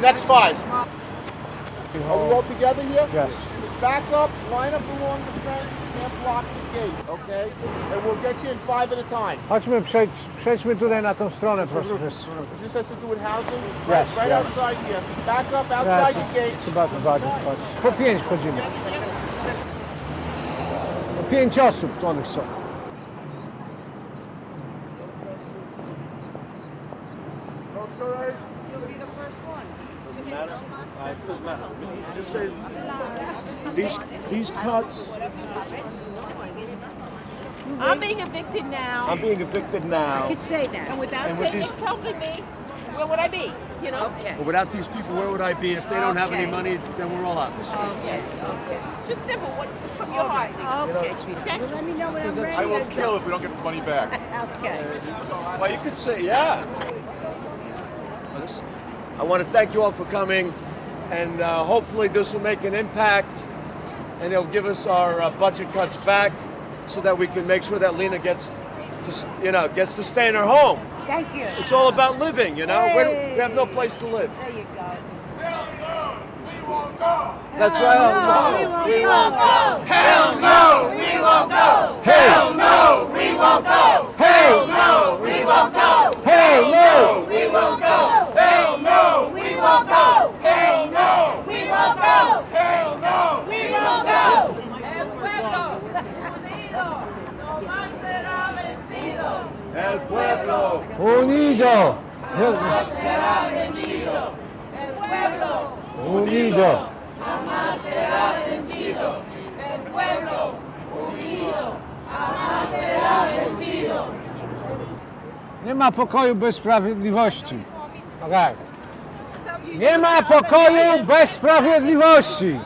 Next 5. Are we all together here? Yes. Just back up, line up along the fence, can't block the gate, okay? And we'll get you in 5 at a time. Chodźmy, przejdźmy tutaj na tą stronę, proszę. This has to do with housing? Yes, Right yeah. outside here. Back up outside the gate. Chyba bardziej, patrz. Po 5 wchodzimy. Po 5 osób to one chcą. You'll be the first one. Doesn't matter. It doesn't matter. Just say these cuts. I'm being evicted now. I'm being evicted now. I could say that. And without And with Tatex these- helping me, where would I be? You know? Okay. But without these people, where would I be? If they don't have any Okay. money, then we're all out this way. Okay. Okay. Just simple. What's from your heart? Okay, sweetie. You let me know when I'm ready. I will kill if we don't get this money back. Okay. Well, you could say, yeah. I want to thank you all for coming, and hopefully this will make an impact, and it'll give us our budget cuts back, so that we can make sure that Lena gets to stay in her home. Thank you. It's all about living, you know. Hey. We have no place to live. There you go. That's right. We won't go. Hell no, we won't go! Hell no, we won't go! Hell no, we won't go! Hej, no! We won't go! Hell no, we won't go! Hell no, we won't go! Hell no, we won't go! El pueblo unido no más será vencido. El pueblo. Unido! Jamás será vencido. El pueblo Unido! jamás será vencido. El pueblo unido jamás será vencido. Nie ma pokoju bez sprawiedliwości. Okej. Nie ma pokoju bez sprawiedliwości.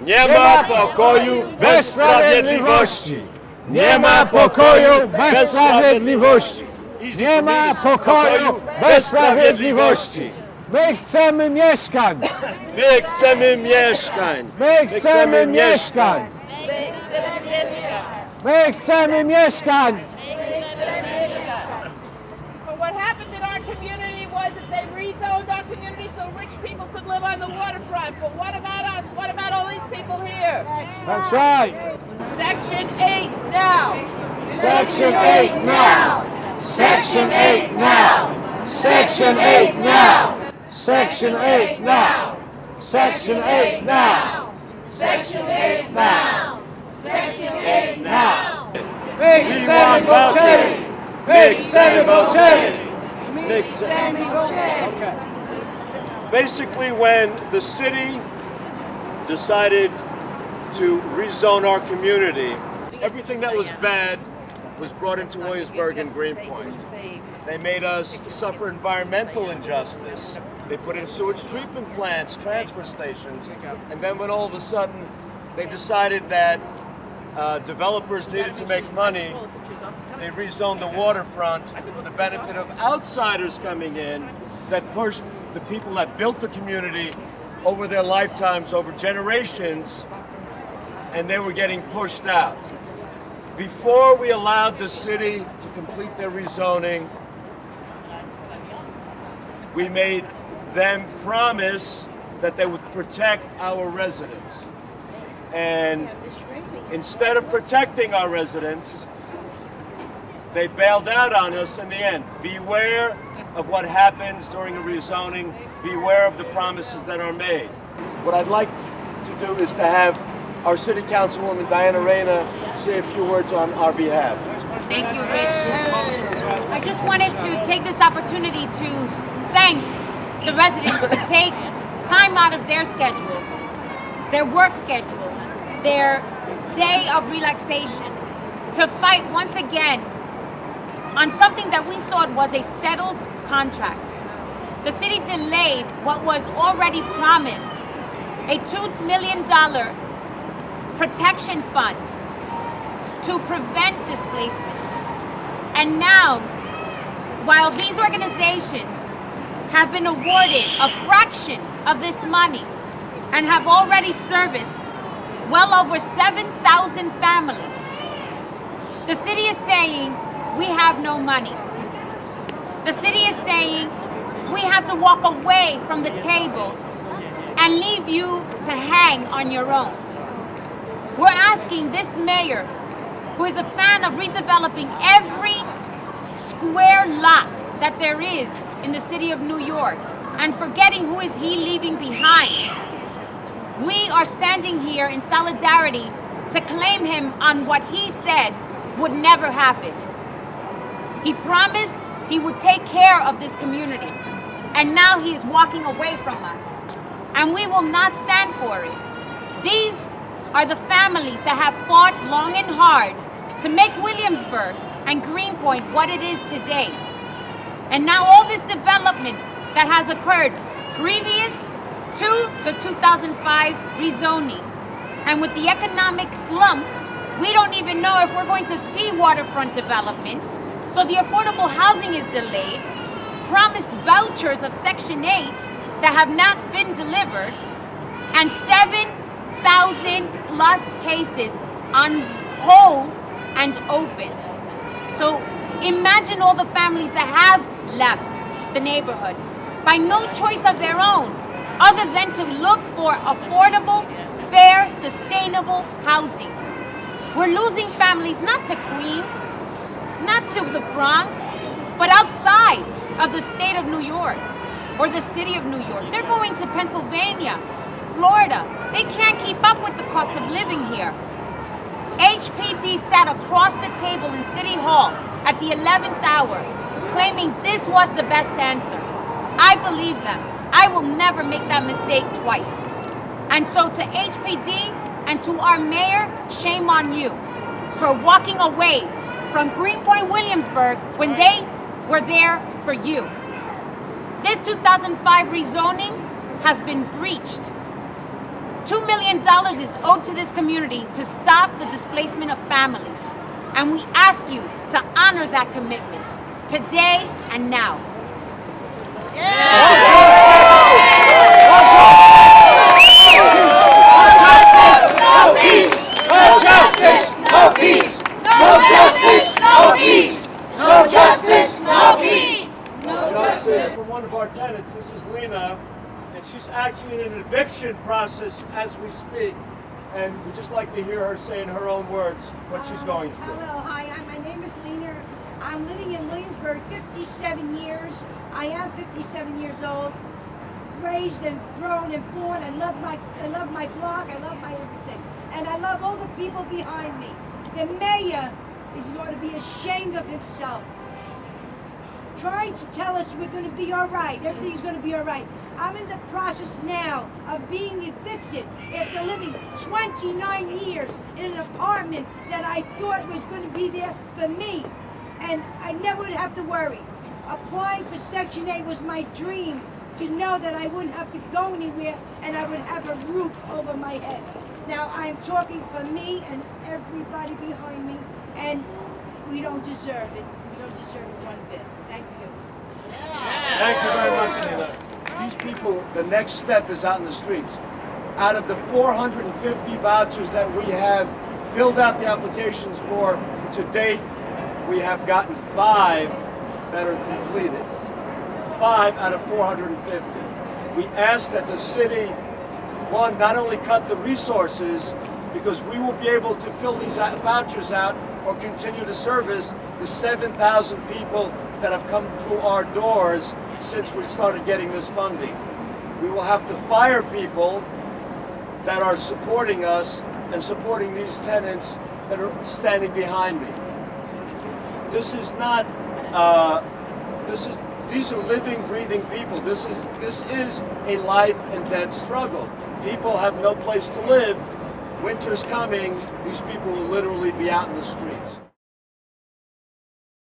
Nie ma pokoju bez sprawiedliwości. Nie ma pokoju bez sprawiedliwości. Nie ma pokoju bez sprawiedliwości. My chcemy mieszkań. My chcemy mieszkań. My chcemy mieszkań. My chcemy mieszkań. But what happened in our community was that they rezoned our community so rich people could live on the waterfront. But what about us? What about all these people here? That's right. Section 8 now. Section 8 now. Section 8 now. Section 8 now. Section 8 now. Section 8 now. Section 8 now. Section 8 now. My chcemy wolności. My chcemy wolności. Basically, when the city decided to rezone our community, everything that was bad was brought into Williamsburg and Greenpoint. They made us suffer environmental injustice. They put in sewage treatment plants, transfer stations, and then when all of a sudden they decided that developers needed to make money, they rezoned the waterfront for the benefit of outsiders coming in that pushed the people that built the community over their lifetimes, over generations, and they were getting pushed out. Before we allowed the city to complete their rezoning, we made them promise that they would protect our residents. And instead of protecting our residents, they bailed out on us in the end. Beware of what happens during a rezoning. Beware of the promises that are made. What I'd like to do is to have our City Councilwoman Diana Reyna say a few words on our behalf. Thank you, Rich. I just wanted to take this opportunity to thank the residents to take time out of their schedules, their work schedules, their day of relaxation, to fight once again on something that we thought was a settled contract. The city delayed what was already promised, a $2 million protection fund to prevent displacement. And now, while these organizations have been awarded a fraction of this money and have already serviced well over 7,000 families, the city is saying we have no money. The city is saying we have to walk away from the table and leave you to hang on your own. We're asking this mayor, who is a fan of redeveloping every square lot that there is in the city of New York, and forgetting who is he leaving behind. We are standing here in solidarity to claim him on what he said would never happen. He promised he would take care of this community, and now he is walking away from us, and we will not stand for it. These are the families that have fought long and hard to make Williamsburg and Greenpoint what it is today. And now all this development that has occurred previous to the 2005 rezoning, and with the economic slump, we don't even know if we're going to see waterfront development. So the affordable housing is delayed, promised vouchers of Section 8 that have not been delivered, and 7,000 plus cases on hold and open. So imagine all the families that have left the neighborhood by no choice of their own, other than to look for affordable, fair, sustainable housing. We're losing families not to Queens, not to the Bronx, but outside of the state of New York or the city of New York. They're going to Pennsylvania, Florida. They can't keep up with the cost of living here. HPD sat across the table in City Hall at the 11th hour, claiming this was the best answer. I believe them. I will never make that mistake twice. And so to HPD and to our mayor, shame on you for walking away from Greenpoint Williamsburg when they were there for you. This 2005 rezoning has been breached. $2 million is owed to this community to stop the displacement of families. And we ask you to honor that commitment today and now. No peace! No justice! No peace! No justice! No peace! No justice! No peace! No justice for one of our tenants. This is Lena, and she's actually in an eviction process as we speak. And we'd just like to hear her say in her own words what she's going through. Hello, hi, my name is Lena. I'm living in Williamsburg 57 years. I am 57 years old. Raised and grown and born. I love my block. I love my everything. And I love all the people behind me. The mayor is going to be ashamed of himself. Trying to tell us we're going to be all right. Everything's going to be all right. I'm in the process now of being evicted after living 29 years in an apartment that I thought was going to be there for me. And I never would have to worry. Applying for Section 8 was my dream, to know that I wouldn't have to go anywhere and I would have a roof over my head. Now I'm talking for me and everybody behind me, and we don't deserve it. We don't deserve it one bit. Thank you. Thank you very much, Lena. These people, the next step is out in the streets. Out of the 450 vouchers that we have filled out the applications for to date, we have gotten 5 that are completed. 5 out of 450. We ask that the city, one, not only cut the resources, because we will be able to fill these vouchers out or continue to service the 7,000 people that have come through our doors since we started getting this funding. We will have to fire people that are supporting us and supporting these tenants that are standing behind me. This is not, these are living, breathing people. This is a life and death struggle. People have no place to live. Winter's coming. These people will literally be out in the streets.